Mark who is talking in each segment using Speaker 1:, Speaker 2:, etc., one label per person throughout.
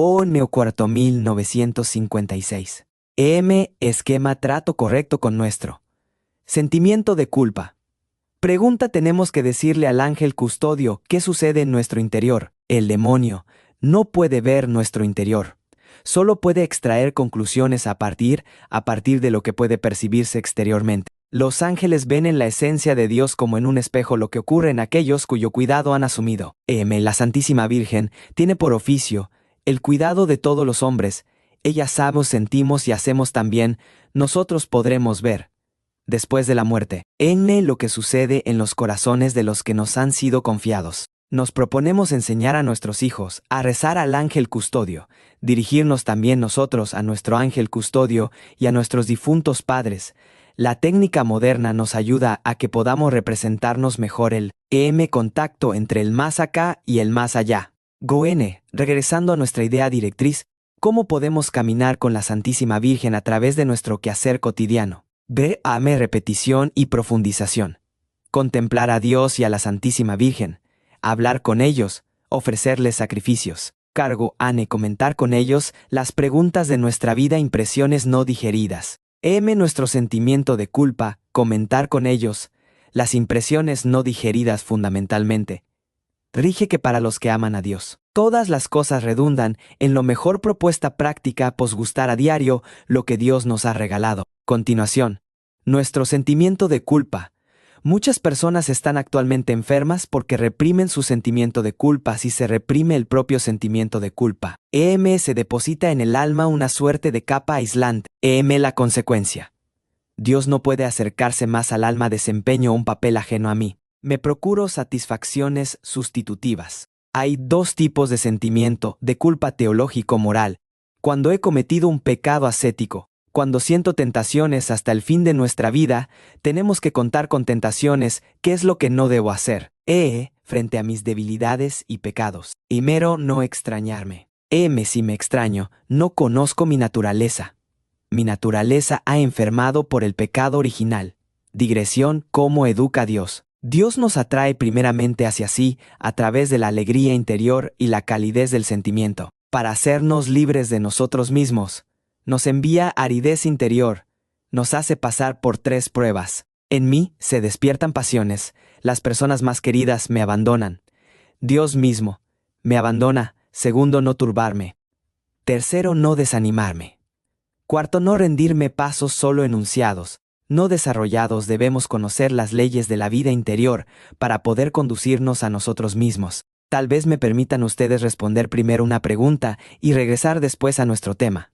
Speaker 1: O Neo 4956. Esquema trato correcto con nuestro sentimiento de culpa. Pregunta: tenemos que decirle al ángel custodio qué sucede en nuestro interior. El demonio no puede ver nuestro interior. Solo puede extraer conclusiones a partir de lo que puede percibirse exteriormente. Los ángeles ven en la esencia de Dios como en un espejo lo que ocurre en aquellos cuyo cuidado han asumido. La Santísima Virgen tiene por oficio el cuidado de todos los hombres. Ella sabe, sentimos y hacemos también. Nosotros podremos ver, después de la muerte, lo que sucede en los corazones de los que nos han sido confiados. Nos proponemos enseñar a nuestros hijos a rezar al ángel custodio, dirigirnos también nosotros a nuestro ángel custodio y a nuestros difuntos padres. La técnica moderna nos ayuda a que podamos representarnos mejor el contacto entre el más acá y el más allá. Regresando a nuestra idea directriz, ¿cómo podemos caminar con la Santísima Virgen a través de nuestro quehacer cotidiano? Repetición y profundización. Contemplar a Dios y a la Santísima Virgen. Hablar con ellos, ofrecerles sacrificios. Comentar con ellos las preguntas de nuestra vida, impresiones no digeridas. Nuestro sentimiento de culpa, comentar con ellos las impresiones no digeridas fundamentalmente. Rige que para los que aman a Dios, todas las cosas redundan en lo mejor. Propuesta práctica: posgustar a diario lo que Dios nos ha regalado. Continuación, nuestro sentimiento de culpa. Muchas personas están actualmente enfermas porque reprimen su sentimiento de culpa. Si se reprime el propio sentimiento de culpa, se deposita en el alma una suerte de capa aislante. La consecuencia: Dios no puede acercarse más al alma. Desempeño un papel ajeno a mí. Me procuro satisfacciones sustitutivas. Hay dos tipos de sentimiento de culpa: teológico-moral. Cuando he cometido un pecado ascético, cuando siento tentaciones hasta el fin de nuestra vida, tenemos que contar con tentaciones. ¿Qué es lo que no debo hacer? Frente a mis debilidades y pecados. Primero, no extrañarme. Si me extraño, no conozco mi naturaleza. Mi naturaleza ha enfermado por el pecado original. Digresión: ¿cómo educa Dios? Dios nos atrae primeramente hacia sí a través de la alegría interior y la calidez del sentimiento. Para hacernos libres de nosotros mismos, nos envía aridez interior. Nos hace pasar por 3 pruebas. En mí se despiertan pasiones. Las personas más queridas me abandonan. Dios mismo me abandona. Segundo, no turbarme. Tercero, no desanimarme. Cuarto, no rendirme. Pasos solo enunciados, no desarrollados. Debemos conocer las leyes de la vida interior para poder conducirnos a nosotros mismos. Tal vez me permitan ustedes responder primero una pregunta y regresar después a nuestro tema.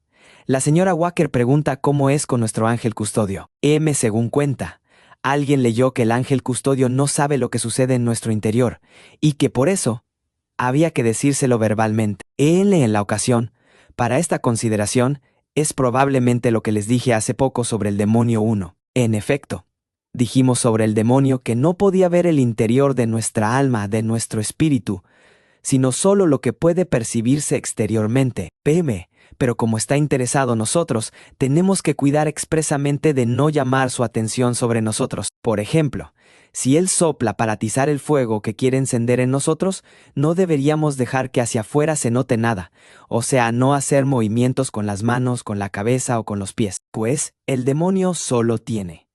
Speaker 1: La señora Walker pregunta: ¿cómo es con nuestro ángel custodio? Según cuenta, alguien leyó que el ángel custodio no sabe lo que sucede en nuestro interior y que por eso había que decírselo verbalmente. En la ocasión, para esta consideración, es probablemente lo que les dije hace poco sobre el demonio 1. En efecto, dijimos sobre el demonio que no podía ver el interior de nuestra alma, de nuestro espíritu, sino solo lo que puede percibirse exteriormente. Pero como está interesado nosotros, tenemos que cuidar expresamente de no llamar su atención sobre nosotros. Por ejemplo, si él sopla para atizar el fuego que quiere encender en nosotros, no deberíamos dejar que hacia afuera se note nada, o sea, no hacer movimientos con las manos, con la cabeza o con los pies, pues el demonio solo tiene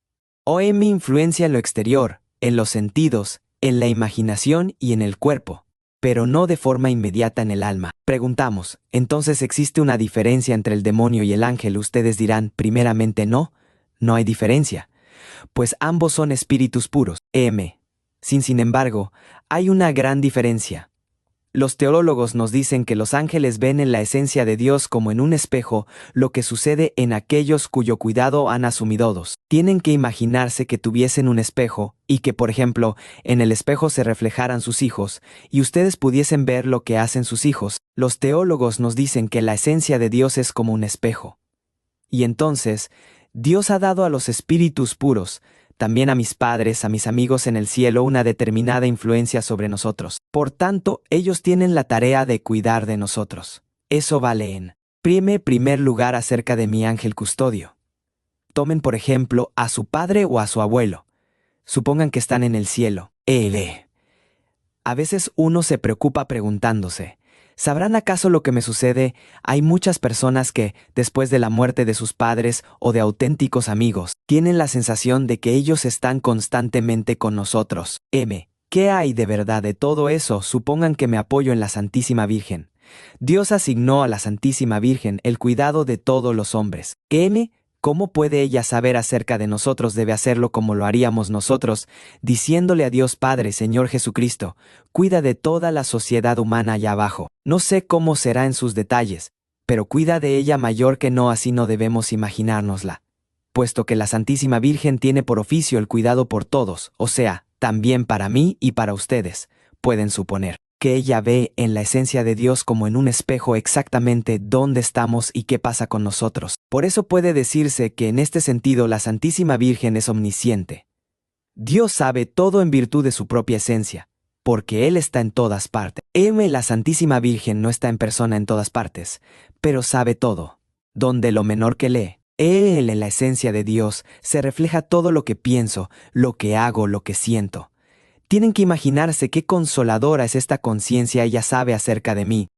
Speaker 1: influencia en lo exterior, en los sentidos, en la imaginación y en el cuerpo, pero no de forma inmediata en el alma. Preguntamos: ¿entonces existe una diferencia entre el demonio y el ángel? Ustedes dirán: primeramente no hay diferencia, pues ambos son espíritus puros. Sin embargo, hay una gran diferencia. Los teólogos nos dicen que los ángeles ven en la esencia de Dios como en un espejo lo que sucede en aquellos cuyo cuidado han asumido todos. Tienen que imaginarse que tuviesen un espejo y que, por ejemplo, en el espejo se reflejaran sus hijos y ustedes pudiesen ver lo que hacen sus hijos. Los teólogos nos dicen que la esencia de Dios es como un espejo. Y entonces, Dios ha dado a los espíritus puros, también a mis padres, a mis amigos en el cielo, una determinada influencia sobre nosotros. Por tanto, ellos tienen la tarea de cuidar de nosotros. Eso vale en primer lugar acerca de mi ángel custodio. Tomen por ejemplo a su padre o a su abuelo. Supongan que están en el cielo. A veces uno se preocupa preguntándose: ¿Sabrán acaso lo que me sucede? Hay muchas personas que, después de la muerte de sus padres o de auténticos amigos, tienen la sensación de que ellos están constantemente con nosotros. ¿Qué hay de verdad de todo eso? Supongan que me apoyo en la Santísima Virgen. Dios asignó a la Santísima Virgen el cuidado de todos los hombres. ¿Cómo puede ella saber acerca de nosotros? Debe hacerlo como lo haríamos nosotros, diciéndole a Dios Padre, Señor Jesucristo, cuida de toda la sociedad humana allá abajo. No sé cómo será en sus detalles, pero cuida de ella mayor que no, así no debemos imaginárnosla. Puesto que la Santísima Virgen tiene por oficio el cuidado por todos, o sea, también para mí y para ustedes, pueden suponer que ella ve en la esencia de Dios como en un espejo exactamente dónde estamos y qué pasa con nosotros. Por eso puede decirse que en este sentido la Santísima Virgen es omnisciente. Dios sabe todo en virtud de su propia esencia, porque Él está en todas partes. La Santísima Virgen no está en persona en todas partes, pero sabe todo. Donde lo menor que lee, Él en la esencia de Dios se refleja todo lo que pienso, lo que hago, lo que siento. Tienen que imaginarse qué consoladora es esta conciencia. Ella sabe acerca de mí.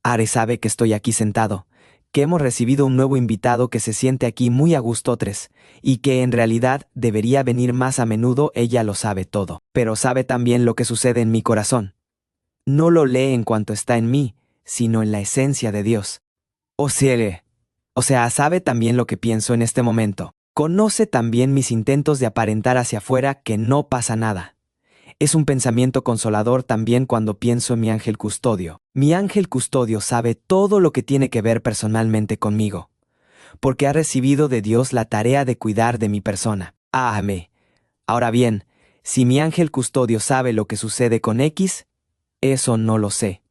Speaker 1: Are sabe que estoy aquí sentado, que hemos recibido un nuevo invitado que se siente aquí muy a gustotres, y que en realidad debería venir más a menudo. Ella lo sabe todo, pero sabe también lo que sucede en mi corazón. No lo lee en cuanto está en mí, sino en la esencia de Dios. O sea, sabe también lo que pienso en este momento. Conoce también mis intentos de aparentar hacia afuera que no pasa nada. Es un pensamiento consolador también cuando pienso en mi ángel custodio. Mi ángel custodio sabe todo lo que tiene que ver personalmente conmigo, porque ha recibido de Dios la tarea de cuidar de mi persona. Ahora bien, si mi ángel custodio sabe lo que sucede con X, eso no lo sé.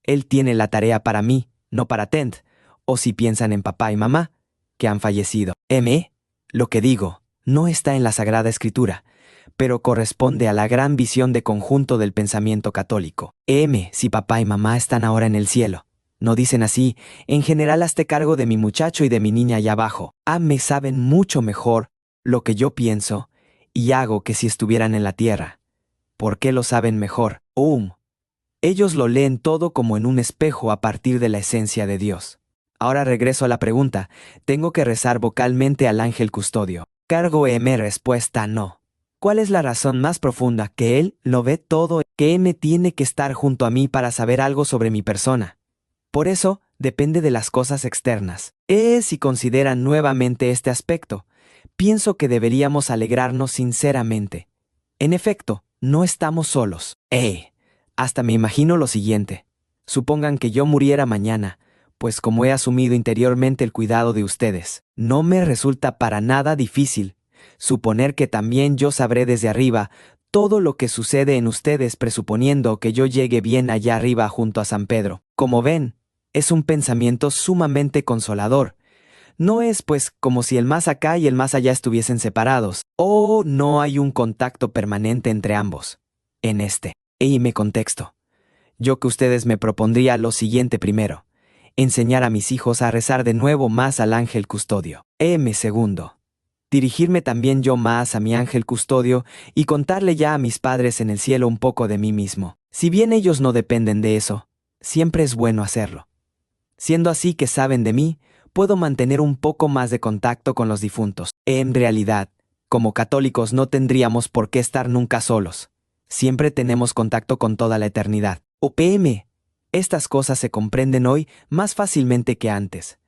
Speaker 1: Él tiene la tarea para mí, no para Tent, o si piensan en papá y mamá, que han fallecido. Lo que digo, no está en la Sagrada Escritura, pero corresponde a la gran visión de conjunto del pensamiento católico. Si papá y mamá están ahora en el cielo. No dicen así, en general hazte cargo de mi muchacho y de mi niña allá abajo. Me saben mucho mejor lo que yo pienso y hago que si estuvieran en la tierra. ¿Por qué lo saben mejor? Ellos lo leen todo como en un espejo a partir de la esencia de Dios. Ahora regreso a la pregunta, ¿tengo que rezar vocalmente al ángel custodio? Cargo respuesta no. ¿Cuál es la razón más profunda? Que Él lo ve todo, que tiene que estar junto a mí para saber algo sobre mi persona. Por eso, depende de las cosas externas. Si consideran nuevamente este aspecto, pienso que deberíamos alegrarnos sinceramente. En efecto, no estamos solos. Hasta me imagino lo siguiente. Supongan que yo muriera mañana, pues como he asumido interiormente el cuidado de ustedes, no me resulta para nada difícil suponer que también yo sabré desde arriba todo lo que sucede en ustedes, presuponiendo que yo llegue bien allá arriba junto a San Pedro. Como ven, es un pensamiento sumamente consolador. No es pues como si el más acá y el más allá estuviesen separados, o no hay un contacto permanente entre ambos. En este contexto, yo que ustedes me propondría lo siguiente primero: enseñar a mis hijos a rezar de nuevo más al ángel custodio. Segundo, dirigirme también yo más a mi ángel custodio y contarle ya a mis padres en el cielo un poco de mí mismo. Si bien ellos no dependen de eso, siempre es bueno hacerlo. Siendo así que saben de mí, puedo mantener un poco más de contacto con los difuntos. En realidad, como católicos no tendríamos por qué estar nunca solos. Siempre tenemos contacto con toda la eternidad. Estas cosas se comprenden hoy más fácilmente que antes.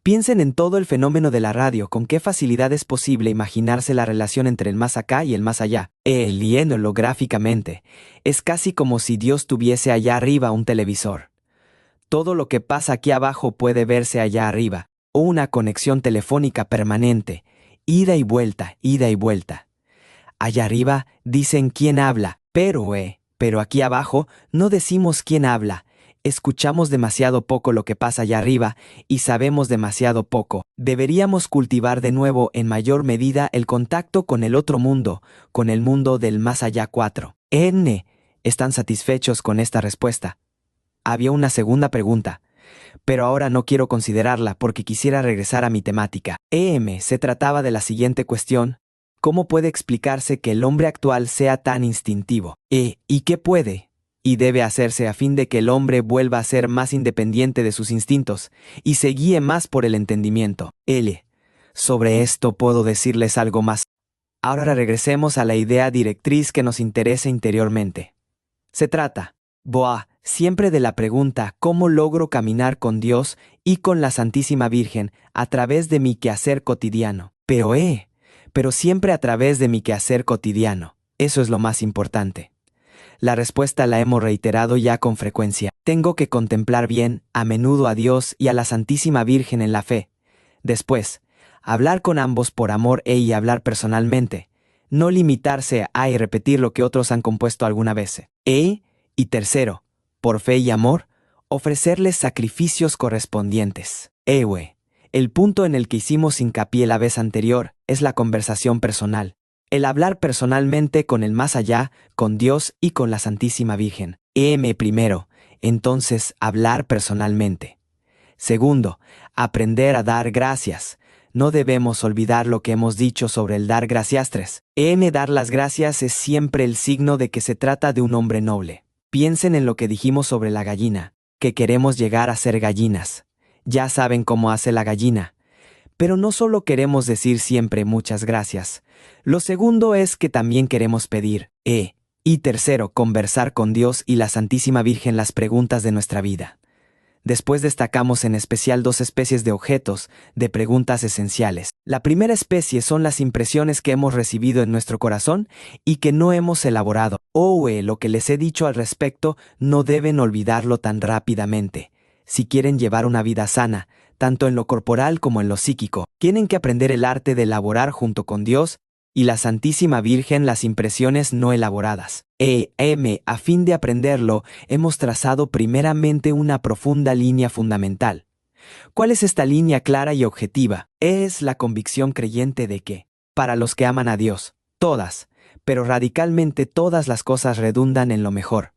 Speaker 1: Piensen en todo el fenómeno de la radio, con qué facilidad es posible imaginarse la relación entre el más acá y el más allá. Liéndolo gráficamente, es casi como si Dios tuviese allá arriba un televisor. Todo lo que pasa aquí abajo puede verse allá arriba, o una conexión telefónica permanente, ida y vuelta, ida y vuelta. Allá arriba dicen quién habla, pero aquí abajo no decimos quién habla. Escuchamos demasiado poco lo que pasa allá arriba y sabemos demasiado poco. Deberíamos cultivar de nuevo en mayor medida el contacto con el otro mundo, con el mundo del más allá 4. ¿Están satisfechos con esta respuesta? Había una segunda pregunta, pero ahora no quiero considerarla porque quisiera regresar a mi temática. Se trataba de la siguiente cuestión: ¿cómo puede explicarse que el hombre actual sea tan instintivo? ¿Y qué puede y debe hacerse a fin de que el hombre vuelva a ser más independiente de sus instintos y se guíe más por el entendimiento. Sobre esto puedo decirles algo más. Ahora regresemos a la idea directriz que nos interesa interiormente. Se trata, siempre de la pregunta ¿cómo logro caminar con Dios y con la Santísima Virgen a través de mi quehacer cotidiano? Pero siempre a través de mi quehacer cotidiano. Eso es lo más importante. La respuesta la hemos reiterado ya con frecuencia. Tengo que contemplar bien, a menudo a Dios y a la Santísima Virgen en la fe. Después, hablar con ambos por amor y hablar personalmente. No limitarse a y repetir lo que otros han compuesto alguna vez. Y tercero, por fe y amor, ofrecerles sacrificios correspondientes. El punto en el que hicimos hincapié la vez anterior es la conversación personal. El hablar personalmente con el más allá, con Dios y con la Santísima Virgen. Primero, entonces hablar personalmente. Segundo, aprender a dar gracias. No debemos olvidar lo que hemos dicho sobre el dar gracias. Dar las gracias es siempre el signo de que se trata de un hombre noble. Piensen en lo que dijimos sobre la gallina, que queremos llegar a ser gallinas. Ya saben cómo hace la gallina. Pero no solo queremos decir siempre muchas gracias. Lo segundo es que también queremos pedir. Y tercero, conversar con Dios y la Santísima Virgen las preguntas de nuestra vida. Después destacamos en especial dos especies de objetos, de preguntas esenciales. La primera especie son las impresiones que hemos recibido en nuestro corazón y que no hemos elaborado. Lo que les he dicho al respecto, no deben olvidarlo tan rápidamente. Si quieren llevar una vida sana, tanto en lo corporal como en lo psíquico, tienen que aprender el arte de elaborar junto con Dios y la Santísima Virgen las impresiones no elaboradas. A fin de aprenderlo, hemos trazado primeramente una profunda línea fundamental. ¿Cuál es esta línea clara y objetiva? Es la convicción creyente de que, para los que aman a Dios, todas, pero radicalmente todas las cosas redundan en lo mejor.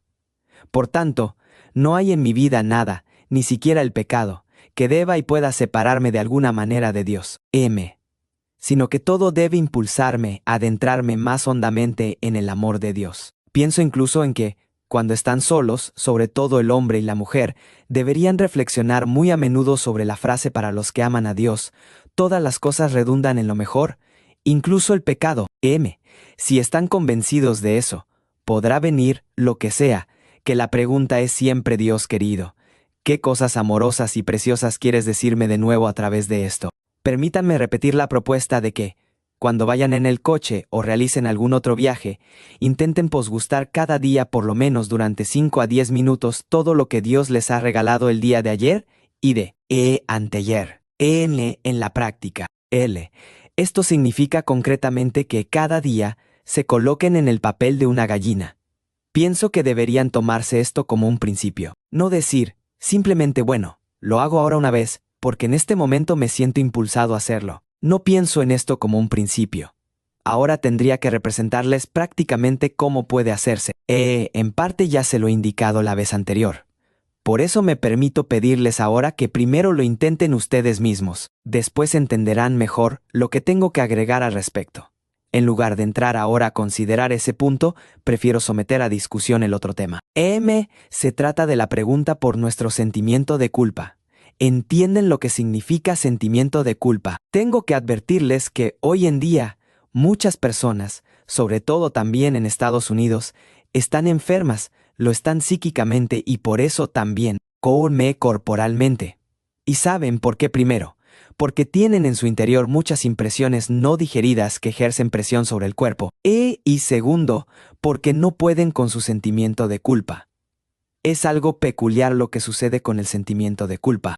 Speaker 1: Por tanto, no hay en mi vida nada, ni siquiera el pecado, que deba y pueda separarme de alguna manera de Dios. Sino que todo debe impulsarme a adentrarme más hondamente en el amor de Dios. Pienso incluso en que, cuando están solos, sobre todo el hombre y la mujer, deberían reflexionar muy a menudo sobre la frase para los que aman a Dios, todas las cosas redundan en lo mejor, incluso el pecado. Si están convencidos de eso, podrá venir lo que sea, que la pregunta es siempre Dios querido. ¿Qué cosas amorosas y preciosas quieres decirme de nuevo a través de esto? Permítanme repetir la propuesta de que, cuando vayan en el coche o realicen algún otro viaje, intenten posgustar cada día por lo menos durante 5 a 10 minutos todo lo que Dios les ha regalado el día de ayer y de anteayer. En la práctica. Esto significa concretamente que cada día se coloquen en el papel de una gallina. Pienso que deberían tomarse esto como un principio. No decir, simplemente lo hago ahora una vez, porque en este momento me siento impulsado a hacerlo. No pienso en esto como un principio. Ahora tendría que representarles prácticamente cómo puede hacerse. En parte ya se lo he indicado la vez anterior. Por eso me permito pedirles ahora que primero lo intenten ustedes mismos. Después entenderán mejor lo que tengo que agregar al respecto. En lugar de entrar ahora a considerar ese punto, prefiero someter a discusión el otro tema. Se trata de la pregunta por nuestro sentimiento de culpa. ¿Entienden lo que significa sentimiento de culpa? Tengo que advertirles que hoy en día muchas personas, sobre todo también en Estados Unidos, están enfermas, lo están psíquicamente y por eso también corporalmente. ¿Y saben por qué primero? Porque tienen en su interior muchas impresiones no digeridas que ejercen presión sobre el cuerpo. Y segundo, porque no pueden con su sentimiento de culpa. Es algo peculiar lo que sucede con el sentimiento de culpa.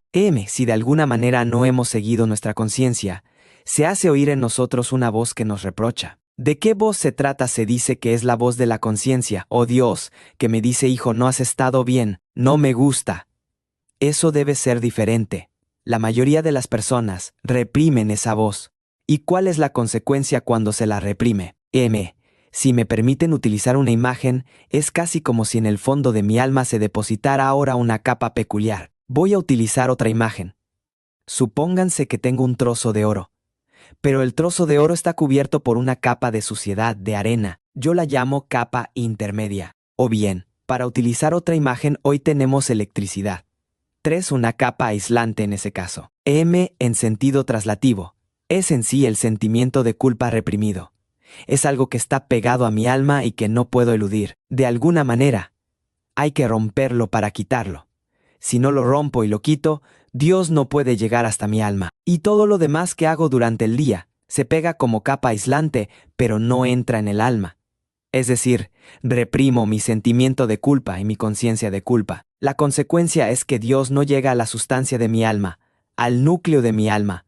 Speaker 1: Si de alguna manera no hemos seguido nuestra conciencia, se hace oír en nosotros una voz que nos reprocha. ¿De qué voz se trata? Se dice que es la voz de la conciencia, Dios, que me dice hijo, no has estado bien, no me gusta. Eso debe ser diferente. La mayoría de las personas reprimen esa voz. ¿Y cuál es la consecuencia cuando se la reprime? Si me permiten utilizar una imagen, es casi como si en el fondo de mi alma se depositara ahora una capa peculiar. Voy a utilizar otra imagen. Supónganse que tengo un trozo de oro. Pero el trozo de oro está cubierto por una capa de suciedad, de arena. Yo la llamo capa intermedia. O bien, Para utilizar otra imagen, hoy tenemos electricidad. 3. Una capa aislante en ese caso. M en sentido traslativo. Es en sí el sentimiento de culpa reprimido. Es algo que está pegado a mi alma y que no puedo eludir. De alguna manera, hay que romperlo para quitarlo. Si no lo rompo y lo quito, Dios no puede llegar hasta mi alma. Y todo lo demás que hago durante el día se pega como capa aislante, pero no entra en el alma. Es decir, reprimo mi sentimiento de culpa y mi conciencia de culpa. La consecuencia es que Dios no llega a la sustancia de mi alma, al núcleo de mi alma.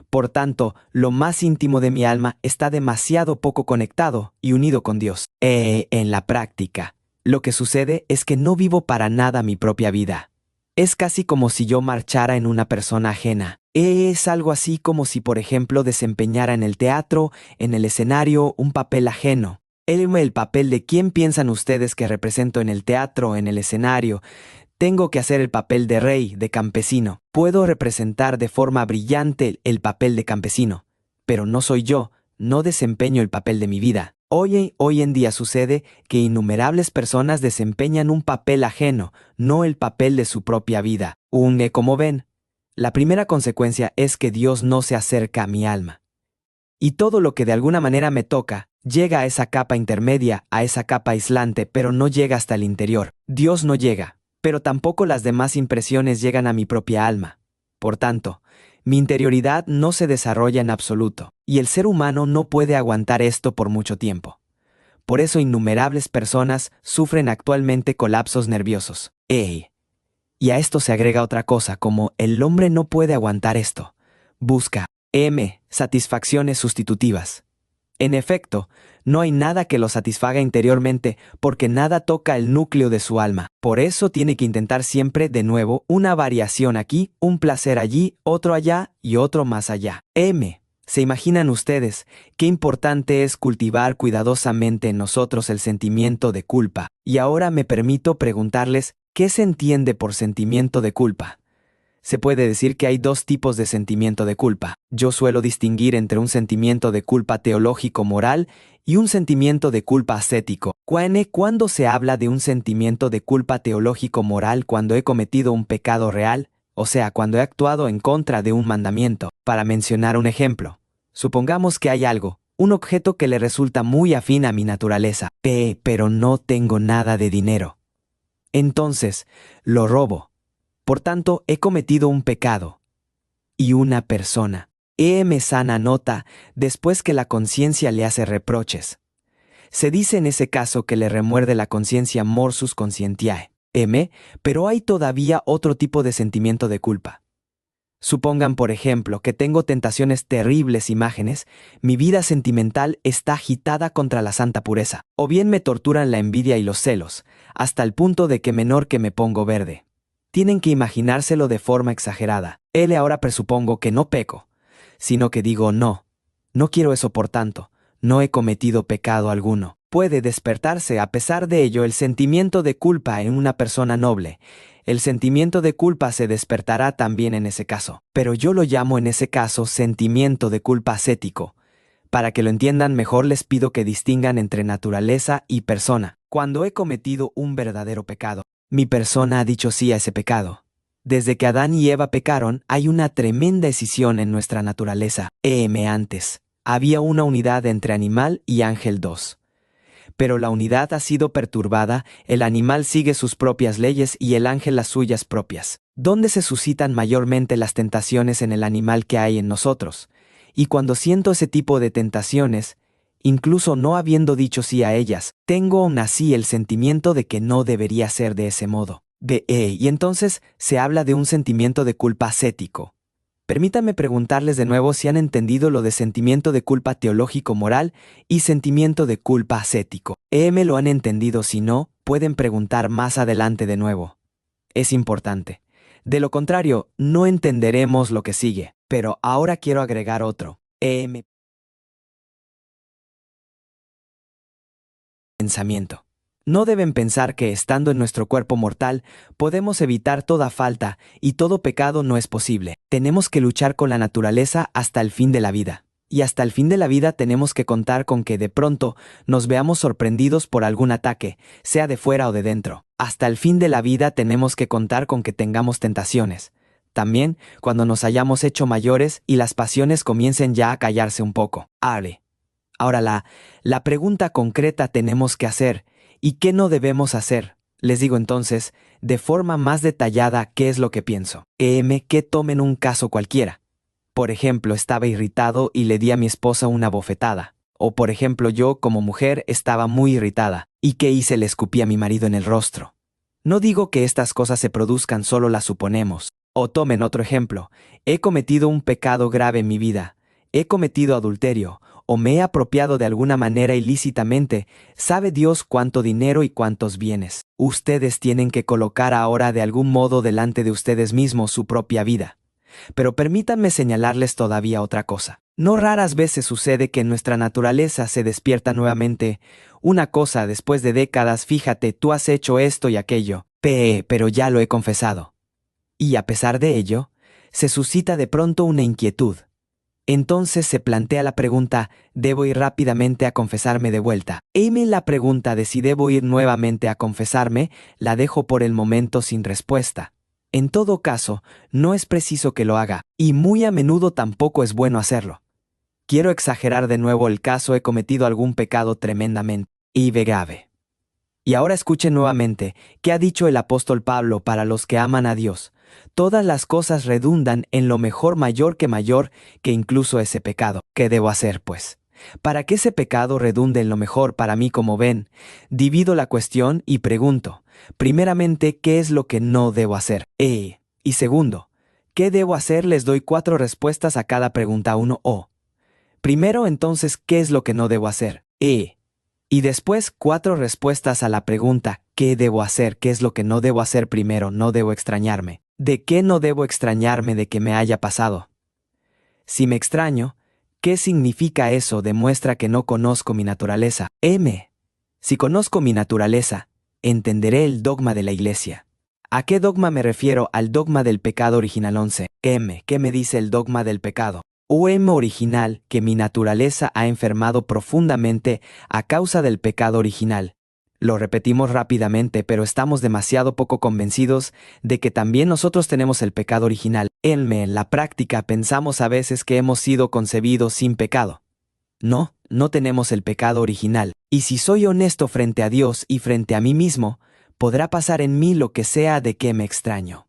Speaker 1: Por tanto, lo más íntimo de mi alma está demasiado poco conectado y unido con Dios. En la práctica, lo que sucede es que no vivo para nada mi propia vida. Es casi como si yo marchara en una persona ajena. Es algo así como si, por ejemplo, desempeñara en el teatro, en el escenario, un papel ajeno. El papel de quién piensan ustedes que represento en el teatro, en el escenario. Tengo que hacer el papel de rey, de campesino. Puedo representar de forma brillante el papel de campesino, pero no soy yo, no desempeño el papel de mi vida. Hoy en día sucede que innumerables personas desempeñan un papel ajeno, no el papel de su propia vida. Como ven, la primera consecuencia es que Dios no se acerca a mi alma. Y todo lo que de alguna manera me toca, llega a esa capa intermedia, a esa capa aislante, pero no llega hasta el interior. Dios no llega, pero tampoco las demás impresiones llegan a mi propia alma. Por tanto, mi interioridad no se desarrolla en absoluto, y el ser humano no puede aguantar esto por mucho tiempo. Por eso innumerables personas sufren actualmente colapsos nerviosos. Y a esto se agrega otra cosa, como el hombre no puede aguantar esto. Busca satisfacciones sustitutivas. En efecto, no hay nada que lo satisfaga interiormente porque nada toca el núcleo de su alma. Por eso tiene que intentar siempre de nuevo una variación aquí, un placer allí, otro allá y otro más allá. ¿Se imaginan ustedes qué importante es cultivar cuidadosamente en nosotros el sentimiento de culpa? Y ahora me permito preguntarles, ¿qué se entiende por sentimiento de culpa? Se puede decir que hay dos tipos de sentimiento de culpa. Yo suelo distinguir entre un sentimiento de culpa teológico-moral y un sentimiento de culpa ascético. ¿Cuándo se habla de un sentimiento de culpa teológico-moral? Cuando he cometido un pecado real, o sea, cuando he actuado en contra de un mandamiento. Para mencionar un ejemplo, supongamos que hay algo, un objeto que le resulta muy afín a mi naturaleza, pero no tengo nada de dinero. Entonces, lo robo. Por tanto, he cometido un pecado. Y una persona, me sana nota después que la conciencia le hace reproches. Se dice en ese caso que le remuerde la conciencia morsus conscientiae. Pero hay todavía otro tipo de sentimiento de culpa. Supongan, por ejemplo, que tengo tentaciones terribles imágenes, mi vida sentimental está agitada contra la santa pureza, o bien me torturan la envidia y los celos, hasta el punto de que menor que me pongo verde. Tienen que imaginárselo de forma exagerada. Ahora presupongo que no peco, sino que digo no quiero eso por tanto, no he cometido pecado alguno. Puede despertarse a pesar de ello el sentimiento de culpa en una persona noble. El sentimiento de culpa se despertará también en ese caso, pero yo lo llamo en ese caso sentimiento de culpa ascético. Para que lo entiendan mejor les pido que distingan entre naturaleza y persona. Cuando he cometido un verdadero pecado, mi persona ha dicho sí a ese pecado. Desde que Adán y Eva pecaron, hay una tremenda escisión en nuestra naturaleza. Antes, había una unidad entre animal y ángel 2. Pero la unidad ha sido perturbada, el animal sigue sus propias leyes y el ángel las suyas propias. ¿Dónde se suscitan mayormente las tentaciones en el animal que hay en nosotros? Y cuando siento ese tipo de tentaciones, incluso no habiendo dicho sí a ellas, tengo aún así el sentimiento de que no debería ser de ese modo. Y entonces se habla de un sentimiento de culpa ascético. Permítanme preguntarles de nuevo si han entendido lo de sentimiento de culpa teológico-moral y sentimiento de culpa ascético. ¿Me lo han entendido? Si no, pueden preguntar más adelante de nuevo. Es importante. De lo contrario, no entenderemos lo que sigue. Pero ahora quiero agregar otro. Pensamiento. No deben pensar que estando en nuestro cuerpo mortal podemos evitar toda falta y todo pecado no es posible. Tenemos que luchar con la naturaleza hasta el fin de la vida. Y hasta el fin de la vida tenemos que contar con que de pronto nos veamos sorprendidos por algún ataque, sea de fuera o de dentro. Hasta el fin de la vida tenemos que contar con que tengamos tentaciones. También cuando nos hayamos hecho mayores y las pasiones comiencen ya a callarse un poco. Ahora la pregunta concreta tenemos que hacer, ¿y qué no debemos hacer? Les digo entonces, de forma más detallada, qué es lo que pienso. Que tomen un caso cualquiera. Por ejemplo, estaba irritado y le di a mi esposa una bofetada. O por ejemplo, yo, como mujer, estaba muy irritada. ¿Y qué hice? Le escupí a mi marido en el rostro. No digo que estas cosas se produzcan, solo las suponemos. O tomen otro ejemplo. He cometido un pecado grave en mi vida. He cometido adulterio, o me he apropiado de alguna manera ilícitamente. Sabe Dios cuánto dinero y cuántos bienes. Ustedes tienen que colocar ahora de algún modo delante de ustedes mismos su propia vida. Pero permítanme señalarles todavía otra cosa. No raras veces sucede que nuestra naturaleza se despierta nuevamente. Una cosa después de décadas, fíjate, tú has hecho esto y aquello. Pero ya lo he confesado. Y a pesar de ello, se suscita de pronto una inquietud. Entonces se plantea la pregunta, ¿debo ir rápidamente a confesarme de vuelta? La pregunta de si debo ir nuevamente a confesarme, la dejo por el momento sin respuesta. En todo caso, no es preciso que lo haga, y muy a menudo tampoco es bueno hacerlo. Quiero exagerar de nuevo el caso, he cometido algún pecado tremendamente grave. Y ahora escuchen nuevamente, ¿qué ha dicho el apóstol Pablo para los que aman a Dios? Todas las cosas redundan en lo mejor mayor que incluso ese pecado. ¿Qué debo hacer, pues? Para que ese pecado redunde en lo mejor para mí, como ven, divido la cuestión y pregunto, primeramente, ¿qué es lo que no debo hacer? Y segundo, ¿qué debo hacer? Les doy 4 respuestas a cada pregunta 1 o. Primero, entonces, ¿qué es lo que no debo hacer? Y después 4 respuestas a la pregunta, ¿qué debo hacer? ¿Qué es lo que no debo hacer? Primero, no debo extrañarme. ¿De qué no debo extrañarme de que me haya pasado? Si me extraño, ¿qué significa eso? Demuestra que no conozco mi naturaleza. Si conozco mi naturaleza, entenderé el dogma de la Iglesia. ¿A qué dogma me refiero? Al dogma del pecado original 11. ¿Qué me dice el dogma del pecado? Original, que mi naturaleza ha enfermado profundamente a causa del pecado original. Lo repetimos rápidamente, pero estamos demasiado poco convencidos de que también nosotros tenemos el pecado original. En la práctica pensamos a veces que hemos sido concebidos sin pecado. No tenemos el pecado original. Y si soy honesto frente a Dios y frente a mí mismo, podrá pasar en mí lo que sea de que me extraño.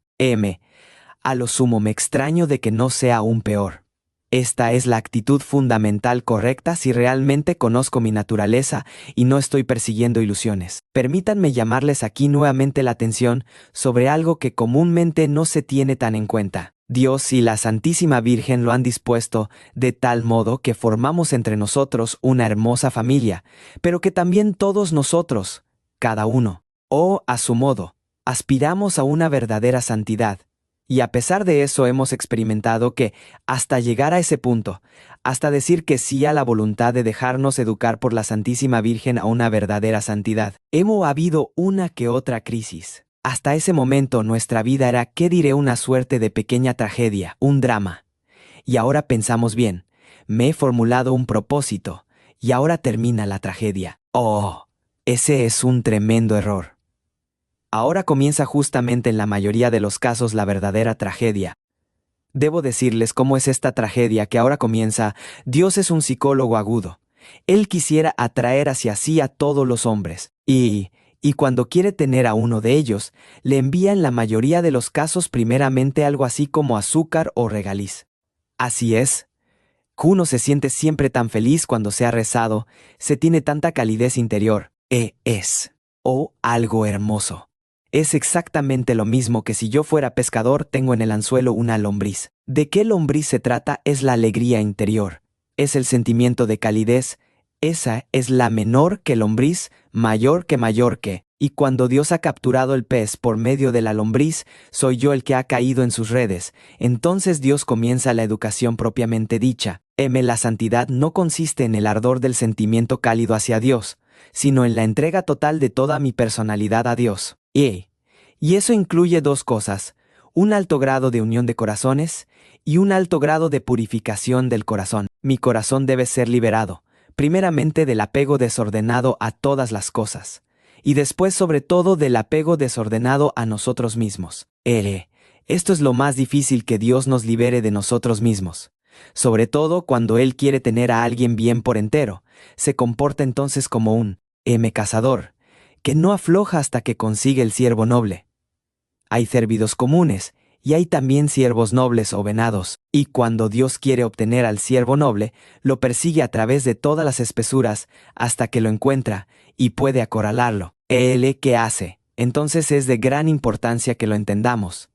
Speaker 1: A lo sumo me extraño de que no sea aún peor. Esta es la actitud fundamental correcta si realmente conozco mi naturaleza y no estoy persiguiendo ilusiones. Permítanme llamarles aquí nuevamente la atención sobre algo que comúnmente no se tiene tan en cuenta. Dios y la Santísima Virgen lo han dispuesto de tal modo que formamos entre nosotros una hermosa familia, pero que también todos nosotros, cada uno, a su modo, aspiramos a una verdadera santidad. Y a pesar de eso hemos experimentado que, hasta llegar a ese punto, hasta decir que sí a la voluntad de dejarnos educar por la Santísima Virgen a una verdadera santidad, hemos habido una que otra crisis. Hasta ese momento nuestra vida era, ¿qué diré? Una suerte de pequeña tragedia, un drama. Y ahora pensamos bien, me he formulado un propósito, y ahora termina la tragedia. Ese es un tremendo error. Ahora comienza justamente en la mayoría de los casos la verdadera tragedia. Debo decirles cómo es esta tragedia que ahora comienza. Dios es un psicólogo agudo. Él quisiera atraer hacia sí a todos los hombres. Y cuando quiere tener a uno de ellos, le envía en la mayoría de los casos primeramente algo así como azúcar o regaliz. Así es. Uno se siente siempre tan feliz cuando se ha rezado, se tiene tanta calidez interior. Algo hermoso. Es exactamente lo mismo que si yo fuera pescador, tengo en el anzuelo una lombriz. ¿De qué lombriz se trata? Es la alegría interior. Es el sentimiento de calidez. Esa es la menor que lombriz, mayor que. Y cuando Dios ha capturado el pez por medio de la lombriz, soy yo el que ha caído en sus redes. Entonces Dios comienza la educación propiamente dicha. La santidad no consiste en el ardor del sentimiento cálido hacia Dios, sino en la entrega total de toda mi personalidad a Dios. Y eso incluye 2 cosas. un alto grado de unión de corazones y un alto grado de purificación del corazón. Mi corazón debe ser liberado, primeramente del apego desordenado a todas las cosas, y después sobre todo del apego desordenado a nosotros mismos. Esto es lo más difícil, que Dios nos libere de nosotros mismos. Sobre todo cuando Él quiere tener a alguien bien por entero, se comporta entonces como un cazador, que no afloja hasta que consigue el ciervo noble. Hay cérvidos comunes, y hay también ciervos nobles o venados, y cuando Dios quiere obtener al ciervo noble, lo persigue a través de todas las espesuras hasta que lo encuentra y puede acorralarlo. ¿Qué hace? Entonces es de gran importancia que lo entendamos.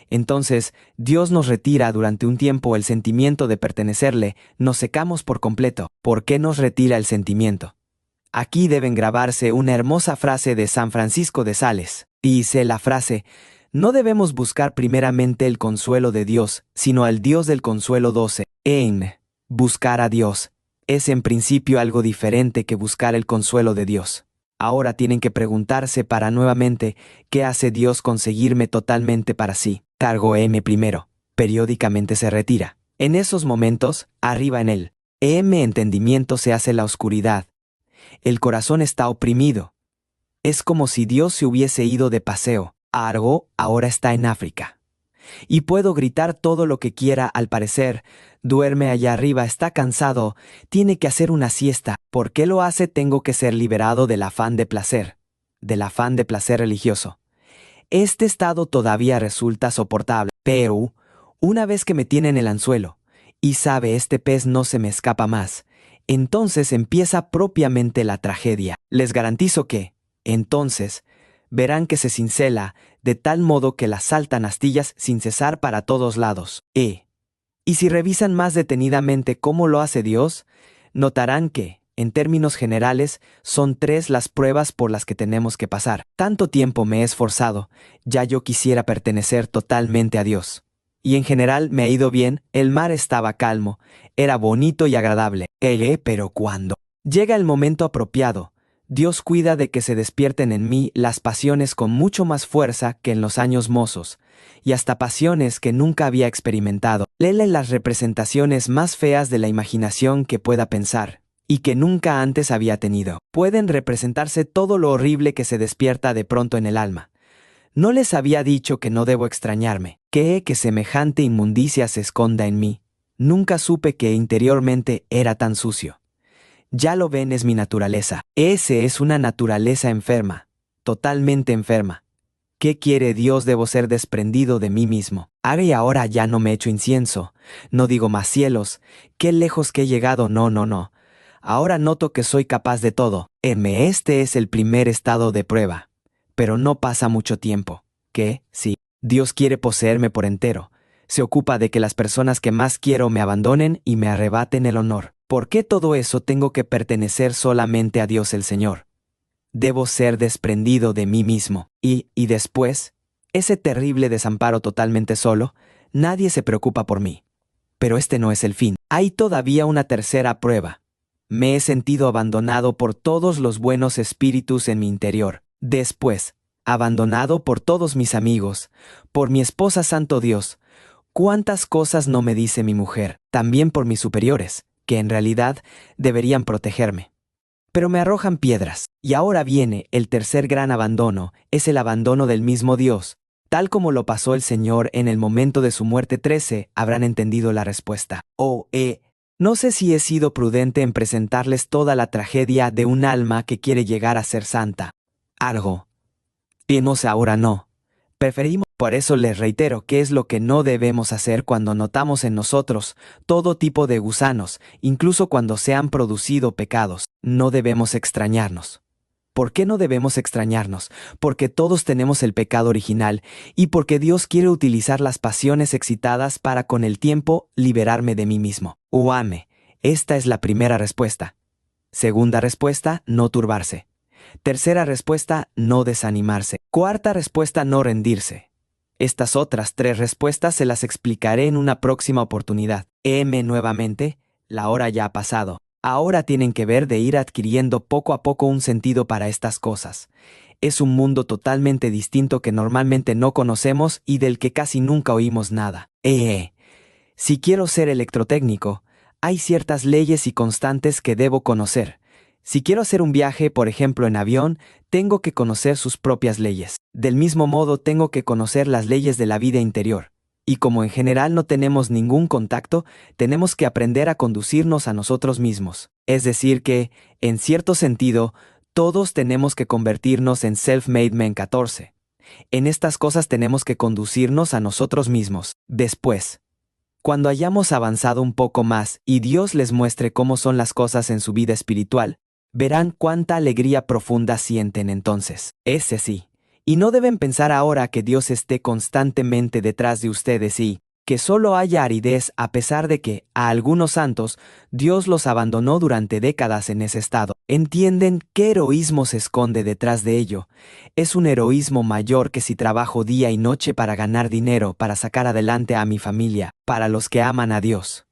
Speaker 1: Entonces, Dios nos retira durante un tiempo el sentimiento de pertenecerle, nos secamos por completo. ¿Por qué nos retira el sentimiento? Aquí deben grabarse una hermosa frase de San Francisco de Sales. Dice la frase: no debemos buscar primeramente el consuelo de Dios, sino al Dios del consuelo. Buscar a Dios es en principio algo diferente que buscar el consuelo de Dios. Ahora tienen que preguntarse para nuevamente, ¿qué hace Dios conseguirme totalmente para sí? Cargo primero. Periódicamente se retira. En esos momentos, arriba en él, entendimiento, se hace la oscuridad. El corazón está oprimido. Es como si Dios se hubiese ido de paseo. Argo ahora está en África. Y puedo gritar todo lo que quiera, al parecer. Duerme allá arriba, está cansado, tiene que hacer una siesta. ¿Por qué lo hace? Tengo que ser liberado del afán de placer religioso. Este estado todavía resulta soportable, pero una vez que me tienen el anzuelo, y sabe, este pez no se me escapa más, entonces empieza propiamente la tragedia. Les garantizo que, entonces, verán que se cincela de tal modo que las saltan astillas sin cesar para todos lados. Y si revisan más detenidamente cómo lo hace Dios, notarán que, en términos generales, son 3 las pruebas por las que tenemos que pasar. Tanto tiempo me he esforzado, ya yo quisiera pertenecer totalmente a Dios. Y en general me ha ido bien, el mar estaba calmo, era bonito y agradable. Pero cuando llega el momento apropiado, Dios cuida de que se despierten en mí las pasiones con mucho más fuerza que en los años mozos, y hasta pasiones que nunca había experimentado. Léele las representaciones más feas de la imaginación que pueda pensar, y que nunca antes había tenido. Pueden representarse todo lo horrible que se despierta de pronto en el alma. ¿No les había dicho que no debo extrañarme? Que semejante inmundicia se esconda en mí. Nunca supe que interiormente era tan sucio. Ya lo ven, es mi naturaleza. Ese es una naturaleza enferma, totalmente enferma. ¿Qué quiere Dios? Debo ser desprendido de mí mismo. Y ahora ya no me echo incienso, no digo más cielos, qué lejos que he llegado, no. Ahora noto que soy capaz de todo. Este es el primer estado de prueba. Pero no pasa mucho tiempo. Que, sí, Dios quiere poseerme por entero. Se ocupa de que las personas que más quiero me abandonen y me arrebaten el honor. ¿Por qué todo eso tengo que pertenecer solamente a Dios el Señor? Debo ser desprendido de mí mismo. Y después, ese terrible desamparo, totalmente solo, nadie se preocupa por mí. Pero este no es el fin. Hay todavía una tercera prueba. Me he sentido abandonado por todos los buenos espíritus en mi interior. Después, abandonado por todos mis amigos, por mi esposa, santo Dios. ¿Cuántas cosas no me dice mi mujer? También por mis superiores, que en realidad deberían protegerme. Pero me arrojan piedras. Y ahora viene el tercer gran abandono, es el abandono del mismo Dios. Tal como lo pasó el Señor en el momento de su muerte. 13, habrán entendido la respuesta. No sé si he sido prudente en presentarles toda la tragedia de un alma que quiere llegar a ser santa. Algo. Ahora no. Preferimos. Por eso les reitero qué es lo que no debemos hacer cuando notamos en nosotros todo tipo de gusanos, incluso cuando se han producido pecados. No debemos extrañarnos. ¿Por qué no debemos extrañarnos? Porque todos tenemos el pecado original y porque Dios quiere utilizar las pasiones excitadas para con el tiempo liberarme de mí mismo. Esta es la primera respuesta. Segunda respuesta, no turbarse. Tercera respuesta, no desanimarse. Cuarta respuesta, no rendirse. Estas otras 3 respuestas se las explicaré en una próxima oportunidad. Nuevamente, la hora ya ha pasado. Ahora tienen que ver de ir adquiriendo poco a poco un sentido para estas cosas. Es un mundo totalmente distinto que normalmente no conocemos y del que casi nunca oímos nada. Si quiero ser electrotécnico, hay ciertas leyes y constantes que debo conocer. Si quiero hacer un viaje, por ejemplo en avión, tengo que conocer sus propias leyes. Del mismo modo, tengo que conocer las leyes de la vida interior. Y como en general no tenemos ningún contacto, tenemos que aprender a conducirnos a nosotros mismos. Es decir que, en cierto sentido, todos tenemos que convertirnos en Self-Made Men 14. En estas cosas tenemos que conducirnos a nosotros mismos. Después, cuando hayamos avanzado un poco más y Dios les muestre cómo son las cosas en su vida espiritual, verán cuánta alegría profunda sienten entonces. Ese sí. Y no deben pensar ahora que Dios esté constantemente detrás de ustedes y que solo haya aridez a pesar de que, a algunos santos, Dios los abandonó durante décadas en ese estado. ¿Entienden qué heroísmo se esconde detrás de ello? Es un heroísmo mayor que si trabajo día y noche para ganar dinero, para sacar adelante a mi familia, para los que aman a Dios.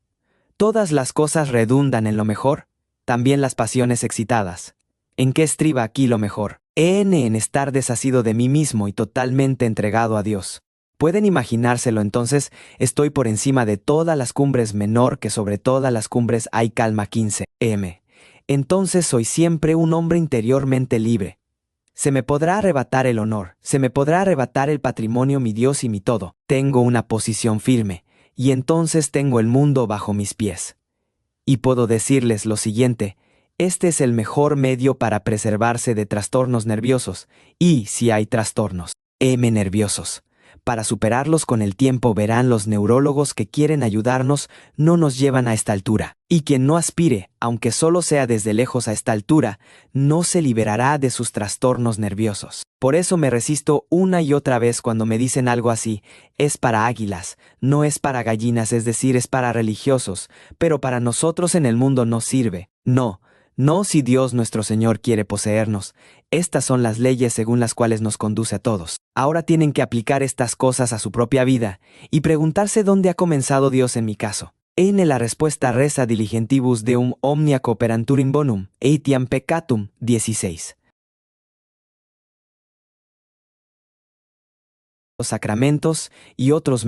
Speaker 1: Todas las cosas redundan en lo mejor, también las pasiones excitadas. ¿En qué estriba aquí lo mejor? En estar desasido de mí mismo y totalmente entregado a Dios. ¿Pueden imaginárselo entonces? Estoy por encima de todas las cumbres menor que sobre todas las cumbres hay calma 15. Entonces soy siempre un hombre interiormente libre. Se me podrá arrebatar el honor, se me podrá arrebatar el patrimonio, mi Dios y mi todo. Tengo una posición firme, y entonces tengo el mundo bajo mis pies. Y puedo decirles lo siguiente, este es el mejor medio para preservarse de trastornos nerviosos, y si hay trastornos, nerviosos. Para superarlos con el tiempo verán los neurólogos que quieren ayudarnos no nos llevan a esta altura. Y quien no aspire, aunque solo sea desde lejos a esta altura, no se liberará de sus trastornos nerviosos. Por eso me resisto una y otra vez cuando me dicen algo así, es para águilas, no es para gallinas, es decir, es para religiosos, pero para nosotros en el mundo no sirve. No si Dios nuestro Señor quiere poseernos. Estas son las leyes según las cuales nos conduce a todos. Ahora tienen que aplicar estas cosas a su propia vida y preguntarse dónde ha comenzado Dios en mi caso. La respuesta reza diligentibus deum omnia cooperantur in bonum, etiam peccatum 16. Los sacramentos y otros